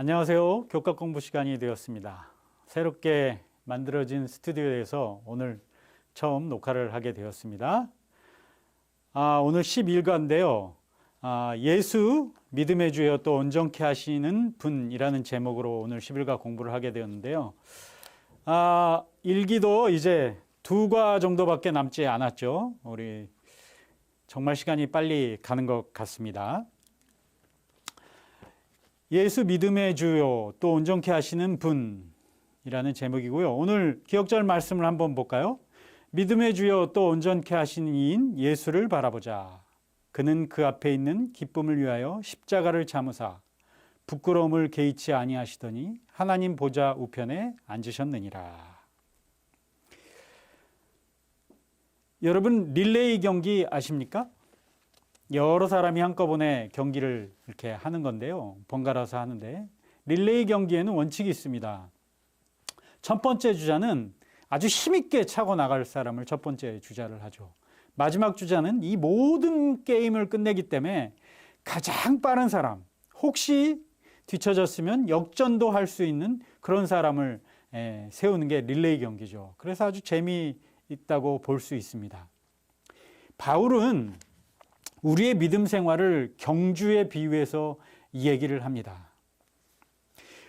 안녕하세요. 교과 공부 시간이 되었습니다. 새롭게 만들어진 스튜디오에서 오늘 처음 녹화를 하게 되었습니다. 오늘 11과인데요. 예수 믿음의 주여 또 온전케 하시는 분이라는 제목으로 오늘 11과 공부를 하게 되었는데요. 일기도 이제 2과 정도밖에 남지 않았죠. 우리 정말 시간이 빨리 가는 것 같습니다. 예수 믿음의 주요 또 온전케 하시는 분이라는 제목이고요. 오늘 기억절 말씀을 한번 볼까요? 믿음의 주요 또 온전케 하시는 이인 예수를 바라보자. 그는 그 앞에 있는 기쁨을 위하여 십자가를 참으사 부끄러움을 개의치 아니하시더니 하나님 보좌 우편에 앉으셨느니라. 여러분 릴레이 경기 아십니까? 여러 사람이 한꺼번에 경기를 이렇게 하는 건데요. 번갈아서 하는데 릴레이 경기에는 원칙이 있습니다. 첫 번째 주자는 아주 힘있게 차고 나갈 사람을 첫 번째 주자를 하죠. 마지막 주자는 이 모든 게임을 끝내기 때문에 가장 빠른 사람, 혹시 뒤처졌으면 역전도 할 수 있는 그런 사람을 세우는 게 릴레이 경기죠. 그래서 아주 재미있다고 볼 수 있습니다. 바울은 우리의 믿음 생활을 경주에 비유해서 얘기를 합니다.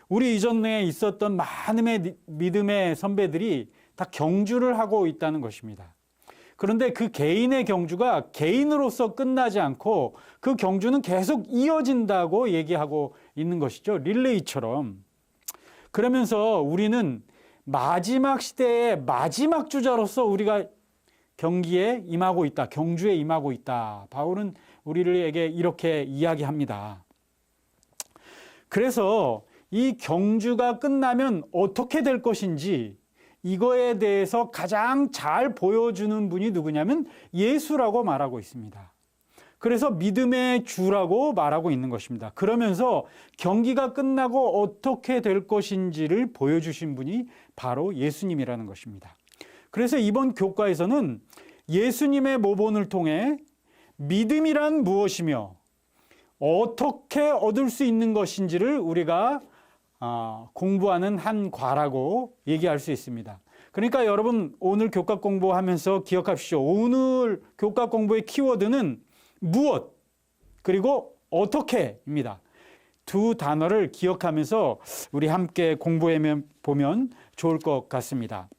우리 이전에 있었던 많은 믿음의 선배들이 다 경주를 하고 있다는 것입니다. 그런데 그 개인의 경주가 개인으로서 끝나지 않고 그 경주는 계속 이어진다고 얘기하고 있는 것이죠. 릴레이처럼. 그러면서 우리는 마지막 시대의 마지막 주자로서 우리가 경기에 임하고 있다. 경주에 임하고 있다. 바울은 우리에게 이렇게 이야기합니다. 그래서 이 경주가 끝나면 어떻게 될 것인지 이거에 대해서 가장 잘 보여주는 분이 누구냐면 예수라고 말하고 있습니다. 그래서 믿음의 주라고 말하고 있는 것입니다. 그러면서 경기가 끝나고 어떻게 될 것인지를 보여주신 분이 바로 예수님이라는 것입니다. 그래서 이번 교과에서는 예수님의 모본을 통해 믿음이란 무엇이며 어떻게 얻을 수 있는 것인지를 우리가 공부하는 한 과라고 얘기할 수 있습니다. 그러니까 여러분 오늘 교과 공부하면서 기억하십시오. 오늘 교과 공부의 키워드는 무엇 그리고 어떻게입니다. 두 단어를 기억하면서 우리 함께 공부해 보면 좋을 것 같습니다.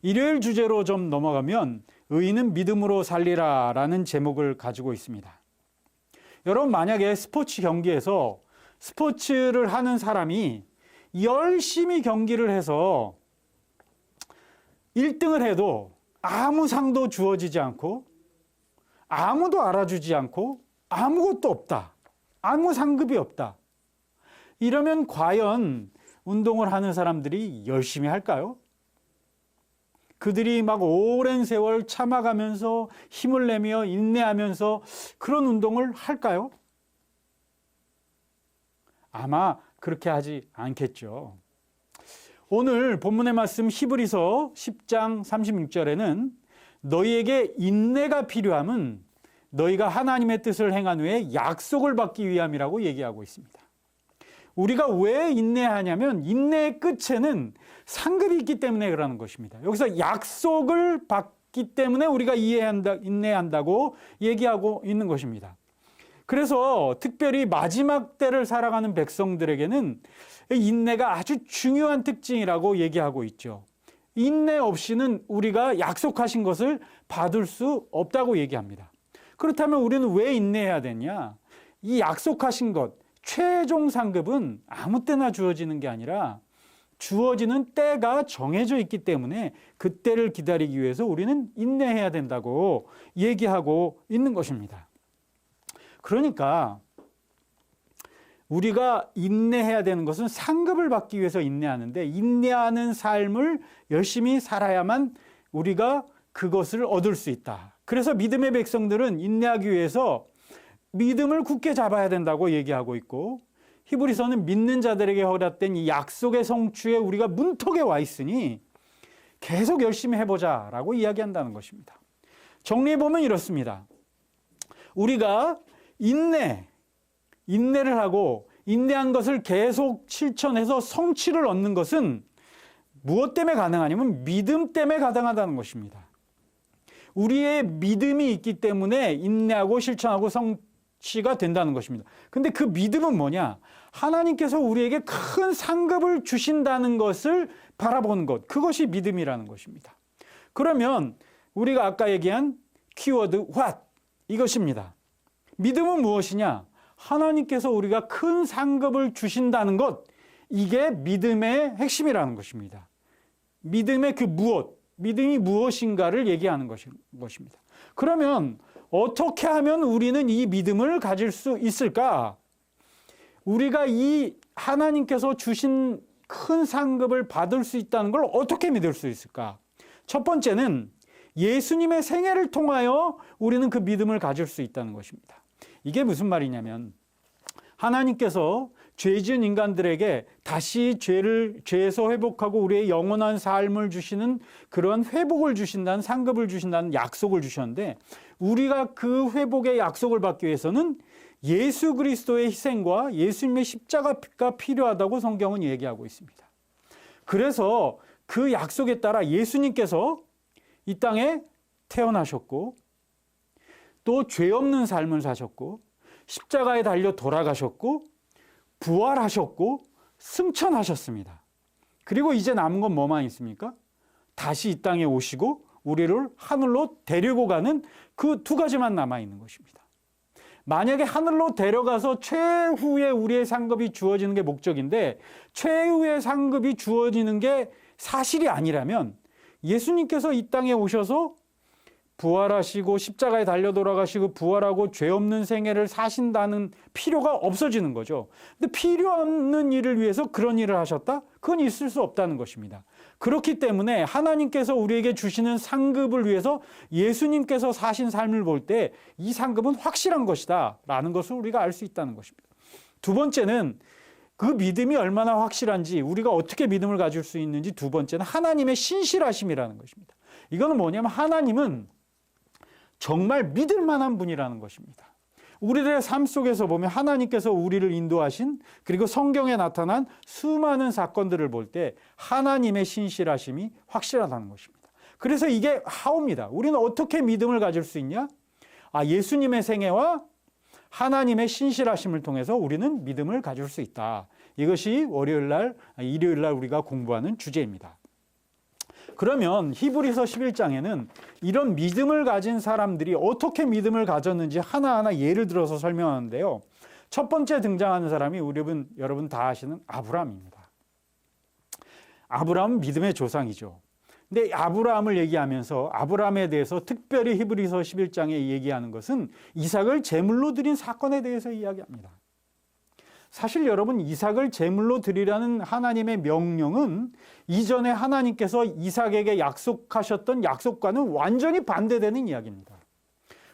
일요일 주제로 좀 넘어가면 의인은 믿음으로 살리라 라는 제목을 가지고 있습니다. 여러분 만약에 스포츠 경기에서 스포츠를 하는 사람이 열심히 경기를 해서 1등을 해도 아무 상도 주어지지 않고 아무도 알아주지 않고 아무것도 없다. 아무 상급이 없다. 이러면 과연 운동을 하는 사람들이 열심히 할까요? 그들이 막 오랜 세월 참아가면서 힘을 내며 인내하면서 그런 운동을 할까요? 아마 그렇게 하지 않겠죠. 오늘 본문의 말씀 히브리서 10장 36절에는 너희에게 인내가 필요함은 너희가 하나님의 뜻을 행한 후에 약속을 받기 위함이라고 얘기하고 있습니다. 우리가 왜 인내하냐면 인내의 끝에는 상급이 있기 때문에 그러는 것입니다. 여기서 약속을 받기 때문에 우리가 인내한다고 얘기하고 있는 것입니다. 그래서 특별히 마지막 때를 살아가는 백성들에게는 인내가 아주 중요한 특징이라고 얘기하고 있죠. 인내 없이는 우리가 약속하신 것을 받을 수 없다고 얘기합니다. 그렇다면 우리는 왜 인내해야 되냐? 이 약속하신 것, 최종 상급은 아무 때나 주어지는 게 아니라 주어지는 때가 정해져 있기 때문에 그 때를 기다리기 위해서 우리는 인내해야 된다고 얘기하고 있는 것입니다. 그러니까 우리가 인내해야 되는 것은 상급을 받기 위해서 인내하는데 인내하는 삶을 열심히 살아야만 우리가 그것을 얻을 수 있다. 그래서 믿음의 백성들은 인내하기 위해서 믿음을 굳게 잡아야 된다고 얘기하고 있고 히브리서는 믿는 자들에게 허락된 이 약속의 성취에 우리가 문턱에 와 있으니 계속 열심히 해보자라고 이야기한다는 것입니다. 정리해보면 이렇습니다. 우리가 인내를 하고 인내한 것을 계속 실천해서 성취를 얻는 것은 무엇 때문에 가능하냐면 믿음 때문에 가능하다는 것입니다. 우리의 믿음이 있기 때문에 인내하고 실천하고 성취가 된다는 것입니다. 근데 그 믿음은 뭐냐? 하나님께서 우리에게 큰 상급을 주신다는 것을 바라보는 것, 그것이 믿음이라는 것입니다. 그러면 우리가 아까 얘기한 키워드 what, 이것입니다. 믿음은 무엇이냐? 하나님께서 우리가 큰 상급을 주신다는 것, 이게 믿음의 핵심이라는 것입니다. 믿음의 그 무엇, 믿음이 무엇인가를 얘기하는 것입니다. 그러면 어떻게 하면 우리는 이 믿음을 가질 수 있을까? 우리가 이 하나님께서 주신 큰 상급을 받을 수 있다는 걸 어떻게 믿을 수 있을까? 첫 번째는 예수님의 생애를 통하여 우리는 그 믿음을 가질 수 있다는 것입니다. 이게 무슨 말이냐면 하나님께서 죄 지은 인간들에게 다시 죄에서 회복하고 우리의 영원한 삶을 주시는 그런 회복을 주신다는, 상급을 주신다는 약속을 주셨는데, 우리가 그 회복의 약속을 받기 위해서는 예수 그리스도의 희생과 예수님의 십자가가 필요하다고 성경은 얘기하고 있습니다. 그래서 그 약속에 따라 예수님께서 이 땅에 태어나셨고 또 죄 없는 삶을 사셨고 십자가에 달려 돌아가셨고 부활하셨고 승천하셨습니다. 그리고 이제 남은 건 뭐만 있습니까? 다시 이 땅에 오시고 우리를 하늘로 데리고 가는 그 두 가지만 남아 있는 것입니다. 만약에 하늘로 데려가서 최후의 우리의 상급이 주어지는 게 목적인데 최후의 상급이 주어지는 게 사실이 아니라면 예수님께서 이 땅에 오셔서 부활하시고 십자가에 달려 돌아가시고 부활하고 죄 없는 생애를 사신다는 필요가 없어지는 거죠. 근데 필요 없는 일을 위해서 그런 일을 하셨다? 그건 있을 수 없다는 것입니다. 그렇기 때문에 하나님께서 우리에게 주시는 상급을 위해서 예수님께서 사신 삶을 볼 때 이 상급은 확실한 것이다 라는 것을 우리가 알 수 있다는 것입니다. 두 번째는 그 믿음이 얼마나 확실한지, 우리가 어떻게 믿음을 가질 수 있는지, 두 번째는 하나님의 신실하심이라는 것입니다. 이거는 뭐냐면 하나님은 정말 믿을 만한 분이라는 것입니다. 우리들의 삶 속에서 보면 하나님께서 우리를 인도하신, 그리고 성경에 나타난 수많은 사건들을 볼 때 하나님의 신실하심이 확실하다는 것입니다. 그래서 이게 하오입니다. 우리는 어떻게 믿음을 가질 수 있냐? 예수님의 생애와 하나님의 신실하심을 통해서 우리는 믿음을 가질 수 있다. 이것이 일요일 날 우리가 공부하는 주제입니다. 그러면 히브리서 11장에는 이런 믿음을 가진 사람들이 어떻게 믿음을 가졌는지 하나하나 예를 들어서 설명하는데요. 첫 번째 등장하는 사람이 여러분 다 아시는 아브라함입니다. 아브라함은 믿음의 조상이죠. 근데 아브라함을 얘기하면서 아브라함에 대해서 특별히 히브리서 11장에 얘기하는 것은 이삭을 제물로 드린 사건에 대해서 이야기합니다. 사실 여러분, 이삭을 제물로 드리라는 하나님의 명령은 이전에 하나님께서 이삭에게 약속하셨던 약속과는 완전히 반대되는 이야기입니다.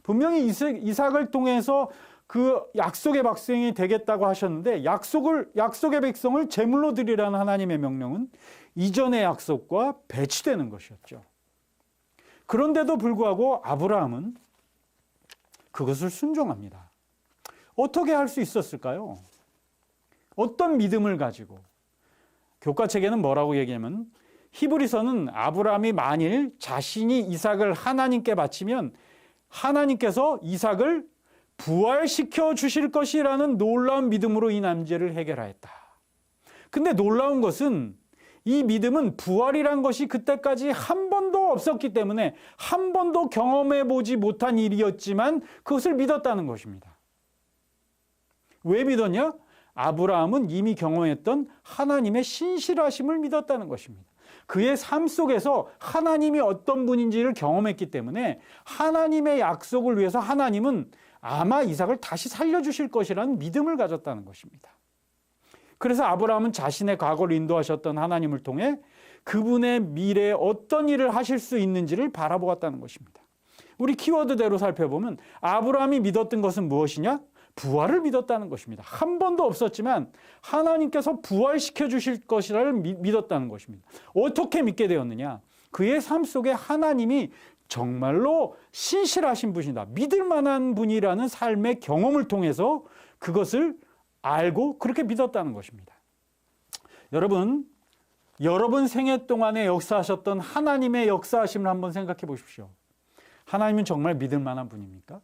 분명히 이삭을 통해서 그 약속의 백성이 되겠다고 하셨는데 약속의 백성을 제물로 드리라는 하나님의 명령은 이전의 약속과 배치되는 것이었죠. 그런데도 불구하고 아브라함은 그것을 순종합니다. 어떻게 할 수 있었을까요? 어떤 믿음을 가지고? 교과책에는 뭐라고 얘기하면 히브리서는 아브라함이 만일 자신이 이삭을 하나님께 바치면 하나님께서 이삭을 부활시켜 주실 것이라는 놀라운 믿음으로 이 문제를 해결하였다. 근데 놀라운 것은 이 믿음은 부활이란 것이 그때까지 한 번도 없었기 때문에 한 번도 경험해 보지 못한 일이었지만 그것을 믿었다는 것입니다. 왜 믿었냐? 아브라함은 이미 경험했던 하나님의 신실하심을 믿었다는 것입니다. 그의 삶 속에서 하나님이 어떤 분인지를 경험했기 때문에 하나님의 약속을 위해서 하나님은 아마 이삭을 다시 살려주실 것이라는 믿음을 가졌다는 것입니다. 그래서 아브라함은 자신의 과거를 인도하셨던 하나님을 통해 그분의 미래에 어떤 일을 하실 수 있는지를 바라보았다는 것입니다. 우리 키워드대로 살펴보면 아브라함이 믿었던 것은 무엇이냐? 부활을 믿었다는 것입니다. 한 번도 없었지만 하나님께서 부활시켜 주실 것이라를 믿었다는 것입니다. 어떻게 믿게 되었느냐? 그의 삶 속에 하나님이 정말로 신실하신 분이다, 믿을 만한 분이라는 삶의 경험을 통해서 그것을 알고 그렇게 믿었다는 것입니다. 여러분 생애 동안에 역사하셨던 하나님의 역사하심을 한번 생각해 보십시오. 하나님은 정말 믿을 만한 분입니까?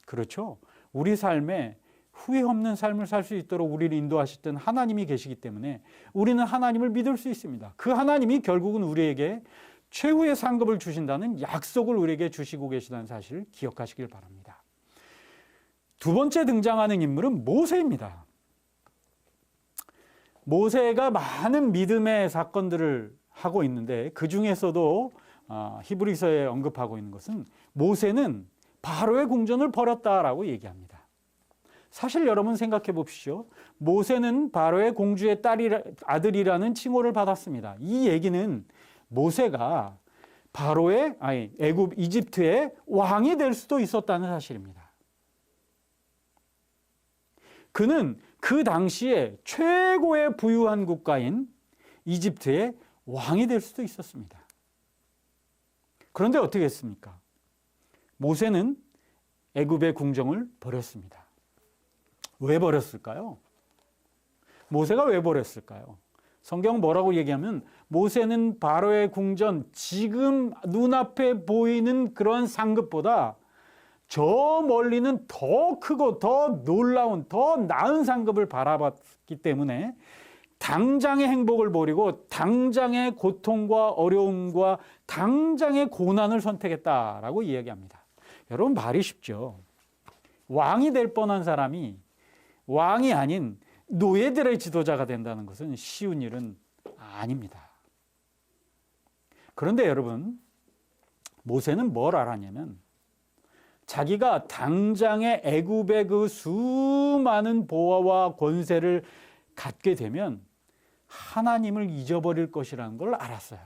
그렇죠. 우리 삶에 후회 없는 삶을 살 수 있도록 우리를 인도하셨던 하나님이 계시기 때문에 우리는 하나님을 믿을 수 있습니다. 그 하나님이 결국은 우리에게 최후의 상급을 주신다는 약속을 우리에게 주시고 계시다는 사실을 기억하시길 바랍니다. 두 번째 등장하는 인물은 모세입니다. 모세가 많은 믿음의 사건들을 하고 있는데 그 중에서도 히브리서에 언급하고 있는 것은 모세는 바로의 궁전을 버렸다라고 얘기합니다. 사실 여러분 생각해 봅시오. 모세는 바로의 공주의 아들이라는 칭호를 받았습니다. 이 얘기는 모세가 이집트의 왕이 될 수도 있었다는 사실입니다. 그는 그 당시에 최고의 부유한 국가인 이집트의 왕이 될 수도 있었습니다. 그런데 어떻게 했습니까? 모세는 애굽의 궁정을 버렸습니다. 왜 버렸을까요? 모세가 왜 버렸을까요? 성경 뭐라고 얘기하면 모세는 바로의 궁전, 지금 눈앞에 보이는 그런 상급보다 저 멀리는 더 크고 더 놀라운, 더 나은 상급을 바라봤기 때문에 당장의 행복을 버리고 당장의 고통과 어려움과 당장의 고난을 선택했다라고 이야기합니다. 여러분 말이 쉽죠. 왕이 될 뻔한 사람이 왕이 아닌 노예들의 지도자가 된다는 것은 쉬운 일은 아닙니다. 그런데 여러분, 모세는 뭘 알았냐면 자기가 당장의 애굽의 그 수많은 보화와 권세를 갖게 되면 하나님을 잊어버릴 것이라는 걸 알았어요.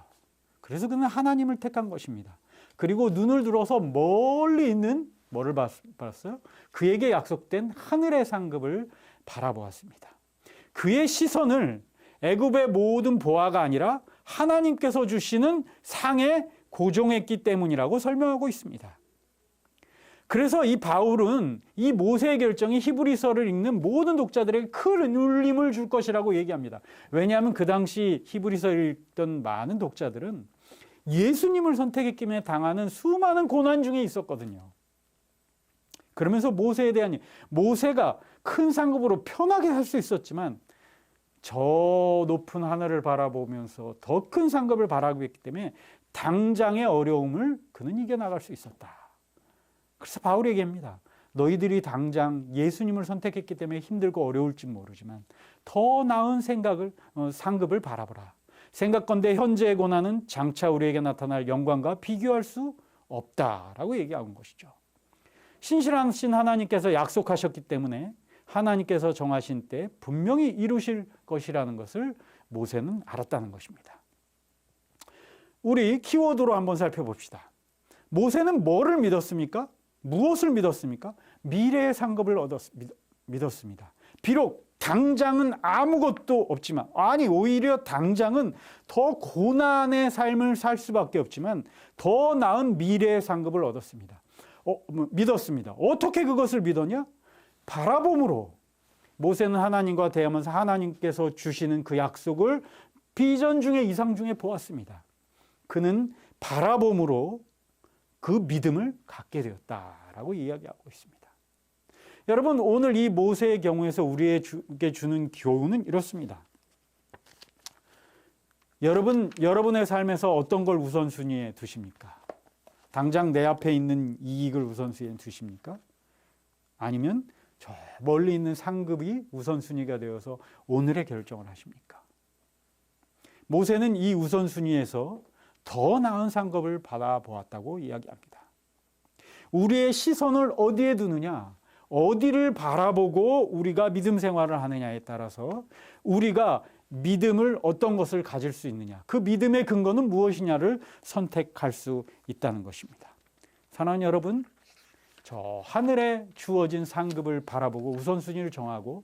그래서 그는 하나님을 택한 것입니다. 그리고 눈을 들어서 멀리 있는 뭐를 봤어요? 그에게 약속된 하늘의 상급을 바라보았습니다. 그의 시선을 애굽의 모든 보화가 아니라 하나님께서 주시는 상에 고정했기 때문이라고 설명하고 있습니다. 그래서 이 바울은 이 모세의 결정이 히브리서를 읽는 모든 독자들에게 큰 울림을 줄 것이라고 얘기합니다. 왜냐하면 그 당시 히브리서를 읽던 많은 독자들은 예수님을 선택했기에 당하는 수많은 고난 중에 있었거든요. 그러면서 모세에 대한 모세가 큰 상급으로 편하게 살 수 있었지만 저 높은 하늘을 바라보면서 더 큰 상급을 바라고 있기 때문에 당장의 어려움을 그는 이겨나갈 수 있었다. 그래서 바울이 얘기합니다. 너희들이 당장 예수님을 선택했기 때문에 힘들고 어려울지 모르지만 더 나은 상급을 바라보라. 생각건대 현재의 고난은 장차 우리에게 나타날 영광과 비교할 수 없다라고 얘기하는 것이죠. 신실하신 하나님께서 약속하셨기 때문에 하나님께서 정하신 때 분명히 이루실 것이라는 것을 모세는 알았다는 것입니다. 우리 키워드로 한번 살펴봅시다. 모세는 뭐를 믿었습니까? 무엇을 믿었습니까? 미래의 상급을 믿었습니다. 비록 당장은 아무것도 없지만, 오히려 당장은 더 고난의 삶을 살 수밖에 없지만 더 나은 미래의 상급을 얻었습니다. 믿었습니다. 어떻게 그것을 믿었냐? 바라봄으로. 모세는 하나님과 대하면서 하나님께서 주시는 그 약속을 비전 중에 이상 중에 보았습니다. 그는 바라봄으로 그 믿음을 갖게 되었다라고 이야기하고 있습니다. 여러분, 오늘 이 모세의 경우에서 우리에게 주는 교훈은 이렇습니다. 여러분의 삶에서 어떤 걸 우선순위에 두십니까? 당장 내 앞에 있는 이익을 우선순위에 두십니까? 아니면 저 멀리 있는 상급이 우선순위가 되어서 오늘의 결정을 하십니까? 모세는 이 우선순위에서 더 나은 상급을 받아보았다고 이야기합니다. 우리의 시선을 어디에 두느냐, 어디를 바라보고 우리가 믿음 생활을 하느냐에 따라서 우리가 믿음을 어떤 것을 가질 수 있느냐, 그 믿음의 근거는 무엇이냐를 선택할 수 있다는 것입니다. 사랑하는 여러분, 저 하늘에 주어진 상급을 바라보고 우선순위를 정하고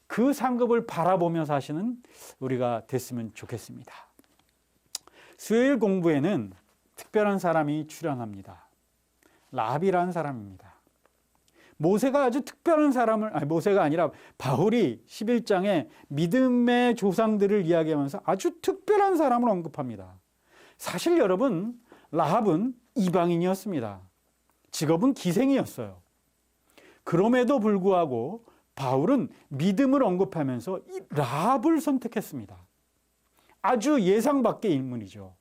그 상급을 바라보며 사시는 우리가 됐으면 좋겠습니다. 수요일 공부에는 특별한 사람이 출연합니다. 라비라는 사람입니다. 모세가 아주 특별한 사람을, 아니 모세가 아니라 바울이 11장에 믿음의 조상들을 이야기하면서 아주 특별한 사람을 언급합니다. 사실 여러분, 라합은 이방인이었습니다. 직업은 기생이었어요. 그럼에도 불구하고 바울은 믿음을 언급하면서 이 라합을 선택했습니다. 아주 예상 밖의 인물이죠.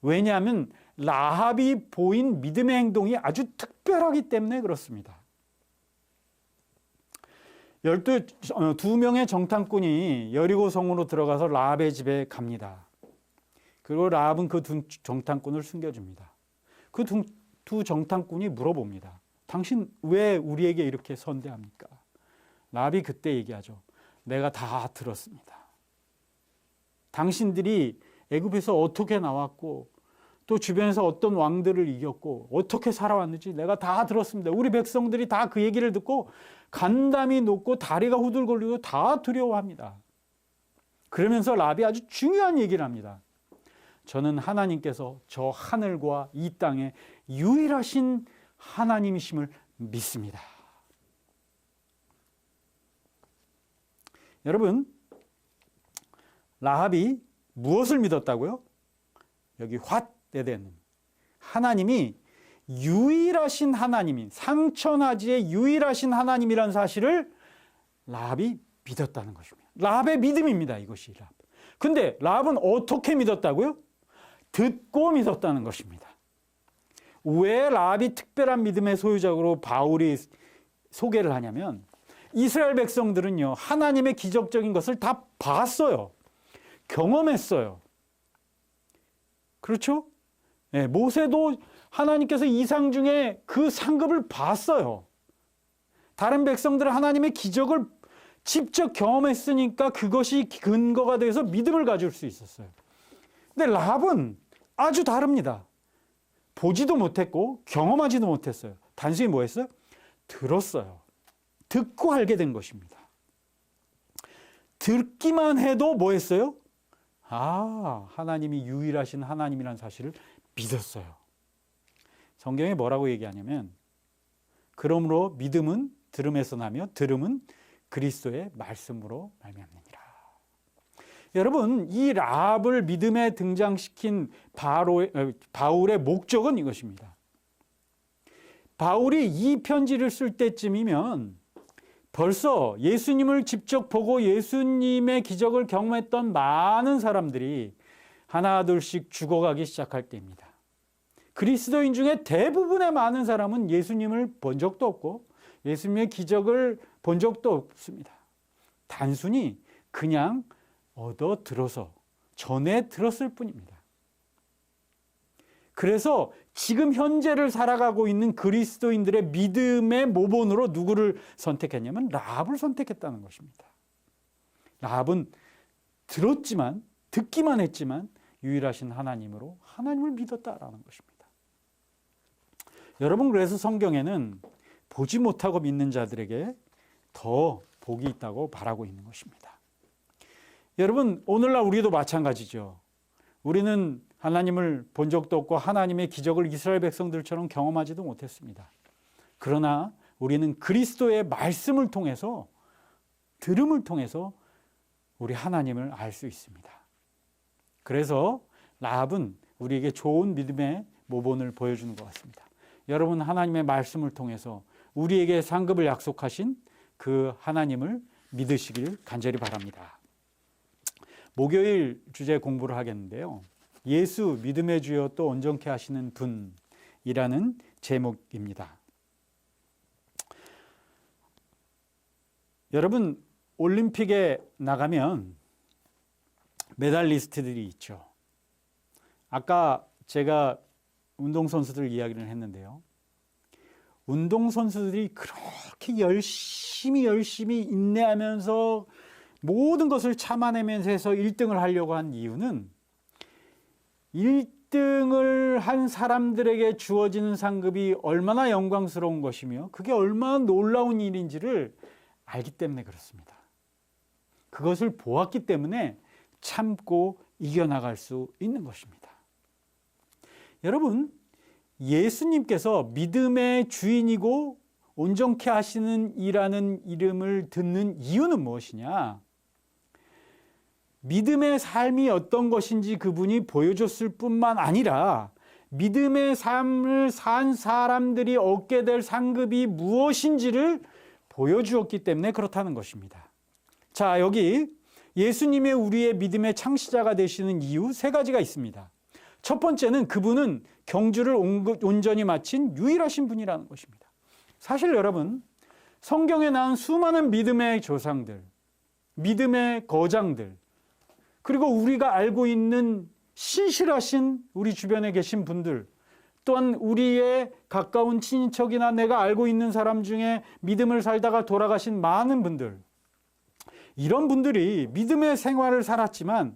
왜냐하면 라합이 보인 믿음의 행동이 아주 특별하기 때문에 그렇습니다. 12명의 정탐꾼이 여리고 성으로 들어가서 라합의 집에 갑니다. 그리고 라합은 그 두 정탐꾼을 숨겨줍니다. 그 두 정탐꾼이 물어봅니다. 당신 왜 우리에게 이렇게 선대합니까? 라합이 그때 얘기하죠. 내가 다 들었습니다. 당신들이 애굽에서 어떻게 나왔고 또 주변에서 어떤 왕들을 이겼고 어떻게 살아왔는지 내가 다 들었습니다. 우리 백성들이 다 그 얘기를 듣고 간담이 높고 다리가 후들거리고 다 두려워합니다. 그러면서 라합이 아주 중요한 얘기를 합니다. 저는 하나님께서 저 하늘과 이 땅에 유일하신 하나님이심을 믿습니다. 여러분, 라합이 무엇을 믿었다고요? 여기 왓에덴, 하나님이 유일하신 하나님인, 상천하지의 유일하신 하나님이라는 사실을 라합이 믿었다는 것입니다. 라합의 믿음입니다. 이것이 라합. 근데 라합은 어떻게 믿었다고요? 듣고 믿었다는 것입니다. 왜 라합이 특별한 믿음의 소유자로 바울이 소개를 하냐면 이스라엘 백성들은요, 하나님의 기적적인 것을 다 봤어요. 경험했어요. 그렇죠? 네, 모세도 하나님께서 이상 중에 그 상급을 봤어요. 다른 백성들은 하나님의 기적을 직접 경험했으니까 그것이 근거가 돼서 믿음을 가질 수 있었어요. 근데 라합은 아주 다릅니다. 보지도 못했고 경험하지도 못했어요. 단순히 뭐 했어요? 들었어요. 듣고 알게 된 것입니다. 듣기만 해도 뭐 했어요? 아, 하나님이 유일하신 하나님이라는 사실을 믿었어요. 성경에 뭐라고 얘기하냐면 그러므로 믿음은 들음에서 나며 들음은 그리스도의 말씀으로 말미암느니라. 여러분, 이 라합을 믿음에 등장시킨 바울의 목적은 이것입니다. 바울이 이 편지를 쓸 때쯤이면 벌써 예수님을 직접 보고 예수님의 기적을 경험했던 많은 사람들이 하나둘씩 죽어가기 시작할 때입니다. 그리스도인 중에 대부분의 많은 사람은 예수님을 본 적도 없고 예수님의 기적을 본 적도 없습니다. 단순히 그냥 얻어 들어서 전에 들었을 뿐입니다. 그래서 지금 현재를 살아가고 있는 그리스도인들의 믿음의 모본으로 누구를 선택했냐면 라합을 선택했다는 것입니다. 라합은 들었지만, 듣기만 했지만 유일하신 하나님으로 하나님을 믿었다라는 것입니다. 여러분, 그래서 성경에는 보지 못하고 믿는 자들에게 더 복이 있다고 말하고 있는 것입니다. 여러분, 오늘날 우리도 마찬가지죠. 우리는 하나님을 본 적도 없고 하나님의 기적을 이스라엘 백성들처럼 경험하지도 못했습니다. 그러나 우리는 그리스도의 말씀을 통해서, 들음을 통해서 우리 하나님을 알 수 있습니다. 그래서 라합은 우리에게 좋은 믿음의 모본을 보여주는 것 같습니다. 여러분, 하나님의 말씀을 통해서 우리에게 상급을 약속하신 그 하나님을 믿으시길 간절히 바랍니다. 목요일 주제 공부를 하겠는데요. 예수 믿음의 주여 또 온전케 하시는 분이라는 제목입니다. 여러분, 올림픽에 나가면 메달리스트들이 있죠. 아까 제가 운동선수들 이야기를 했는데요. 운동선수들이 그렇게 열심히 인내하면서 모든 것을 참아내면서 해서 1등을 하려고 한 이유는 1등을 한 사람들에게 주어지는 상급이 얼마나 영광스러운 것이며 그게 얼마나 놀라운 일인지를 알기 때문에 그렇습니다. 그것을 보았기 때문에 참고 이겨나갈 수 있는 것입니다. 여러분, 예수님께서 믿음의 주인이고 온전케 하시는 이라는 이름을 듣는 이유는 무엇이냐? 믿음의 삶이 어떤 것인지 그분이 보여줬을 뿐만 아니라 믿음의 삶을 산 사람들이 얻게 될 상급이 무엇인지를 보여주었기 때문에 그렇다는 것입니다. 자, 여기 예수님이 우리의 믿음의 창시자가 되시는 이유 세 가지가 있습니다. 첫 번째는 그분은 경주를 온전히 마친 유일하신 분이라는 것입니다. 사실 여러분, 성경에 나온 수많은 믿음의 조상들, 믿음의 거장들, 그리고 우리가 알고 있는 신실하신 우리 주변에 계신 분들, 또한 우리의 가까운 친인척이나 내가 알고 있는 사람 중에 믿음을 살다가 돌아가신 많은 분들, 이런 분들이 믿음의 생활을 살았지만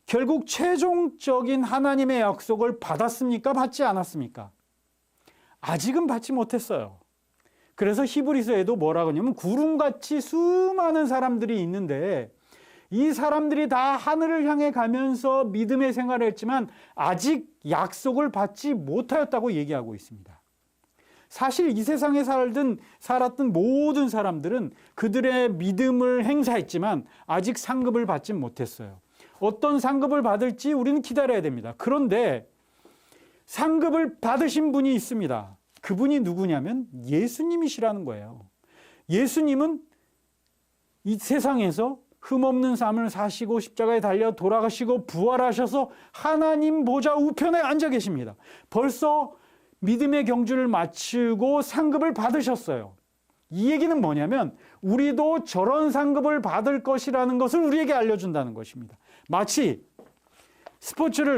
결국 최종적인 하나님의 약속을 받았습니까? 받지 않았습니까? 아직은 받지 못했어요. 그래서 히브리서에도 뭐라고 하냐면 구름같이 수많은 사람들이 있는데 이 사람들이 다 하늘을 향해 가면서 믿음의 생활을 했지만 아직 약속을 받지 못하였다고 얘기하고 있습니다. 사실 이 세상에 살았던 모든 사람들은 그들의 믿음을 행사했지만 아직 상급을 받지 못했어요. 어떤 상급을 받을지 우리는 기다려야 됩니다. 그런데 상급을 받으신 분이 있습니다. 그분이 누구냐면 예수님이시라는 거예요. 예수님은 이 세상에서 흠없는 삶을 사시고 십자가에 달려 돌아가시고 부활하셔서 하나님 보좌 우편에 앉아 계십니다. 벌써 믿음의 경주를 마치고 상급을 받으셨어요. 이 얘기는 뭐냐면 우리도 저런 상급을 받을 것이라는 것을 우리에게 알려준다는 것입니다. 마치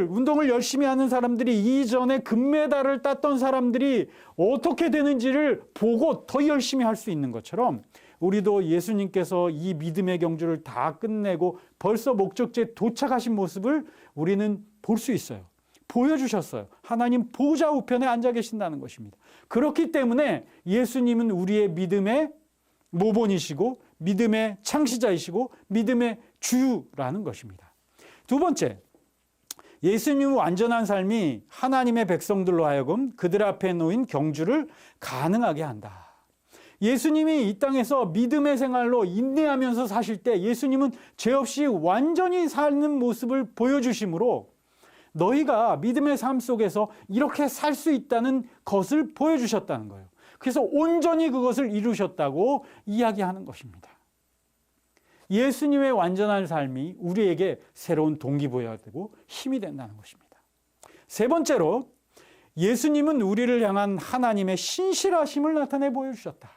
운동을 열심히 하는 사람들이 이전에 금메달을 땄던 사람들이 어떻게 되는지를 보고 더 열심히 할 수 있는 것처럼 우리도 예수님께서 이 믿음의 경주를 다 끝내고 벌써 목적지에 도착하신 모습을 우리는 볼 수 있어요. 보여주셨어요. 하나님 보좌 우편에 앉아 계신다는 것입니다. 그렇기 때문에 예수님은 우리의 믿음의 모본이시고 믿음의 창시자이시고 믿음의 주라는 것입니다. 두 번째, 예수님의 완전한 삶이 하나님의 백성들로 하여금 그들 앞에 놓인 경주를 가능하게 한다. 예수님이 이 땅에서 믿음의 생활로 인내하면서 사실 때 예수님은 죄 없이 완전히 사는 모습을 보여주심으로 너희가 믿음의 삶 속에서 이렇게 살 수 있다는 것을 보여주셨다는 거예요. 그래서 온전히 그것을 이루셨다고 이야기하는 것입니다. 예수님의 완전한 삶이 우리에게 새로운 동기부여가 되고 힘이 된다는 것입니다. 세 번째로 예수님은 우리를 향한 하나님의 신실하심을 나타내 보여주셨다.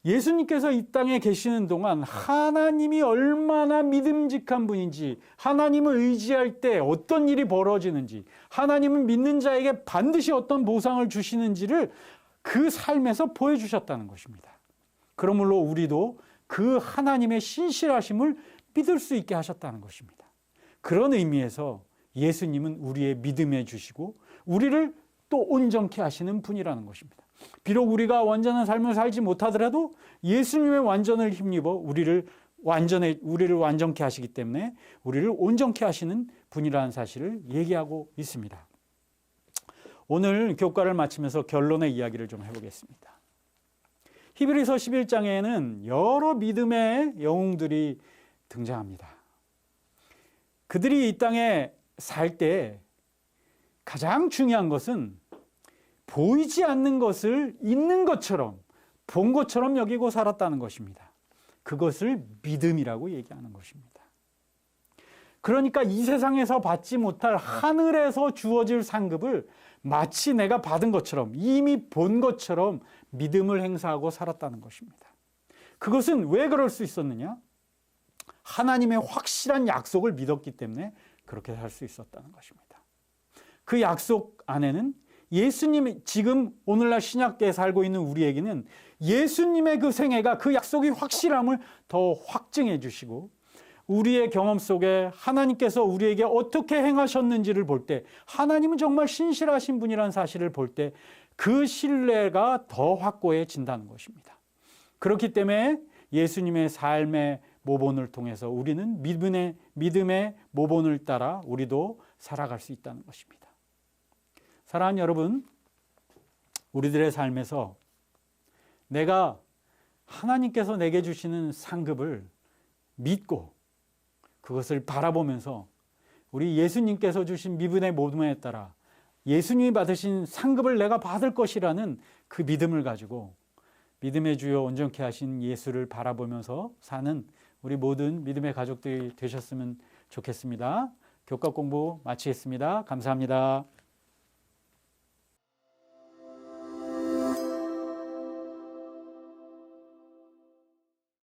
예수님께서 이 땅에 계시는 동안 하나님이 얼마나 믿음직한 분인지, 하나님을 의지할 때 어떤 일이 벌어지는지, 하나님은 믿는 자에게 반드시 어떤 보상을 주시는지를 그 삶에서 보여주셨다는 것입니다. 그러므로 우리도 그 하나님의 신실하심을 믿을 수 있게 하셨다는 것입니다. 그런 의미에서 예수님은 우리의 믿음에 주시고 우리를 또 온전케 하시는 분이라는 것입니다. 비록 우리가 완전한 삶을 살지 못하더라도 예수님의 완전을 힘입어 우리를 완전케 하시기 때문에 우리를 온전케 하시는 분이라는 사실을 얘기하고 있습니다. 오늘 교과를 마치면서 결론의 이야기를 좀 해보겠습니다. 히브리서 11장에는 여러 믿음의 영웅들이 등장합니다. 그들이 이 땅에 살 때 가장 중요한 것은 보이지 않는 것을 있는 것처럼 본 것처럼 여기고 살았다는 것입니다. 그것을 믿음이라고 얘기하는 것입니다. 그러니까 이 세상에서 받지 못할 하늘에서 주어질 상급을 마치 내가 받은 것처럼 이미 본 것처럼 믿음을 행사하고 살았다는 것입니다. 그것은 왜 그럴 수 있었느냐? 하나님의 확실한 약속을 믿었기 때문에 그렇게 살 수 있었다는 것입니다. 그 약속 안에는 예수님이 지금 오늘날 신약계에 살고 있는 우리에게는 예수님의 그 생애가 그 약속의 확실함을 더 확증해 주시고 우리의 경험 속에 하나님께서 우리에게 어떻게 행하셨는지를 볼 때 하나님은 정말 신실하신 분이라는 사실을 볼 때 그 신뢰가 더 확고해진다는 것입니다. 그렇기 때문에 예수님의 삶의 모본을 통해서 우리는 믿음의 모본을 따라 우리도 살아갈 수 있다는 것입니다. 사랑하는 여러분, 우리들의 삶에서 내가 하나님께서 내게 주시는 상급을 믿고 그것을 바라보면서 우리 예수님께서 주신 미분의 모둠에 따라 예수님이 받으신 상급을 내가 받을 것이라는 그 믿음을 가지고 믿음의 주요 온전케 하신 예수를 바라보면서 사는 우리 모든 믿음의 가족들이 되셨으면 좋겠습니다. 교과 공부 마치겠습니다. 감사합니다.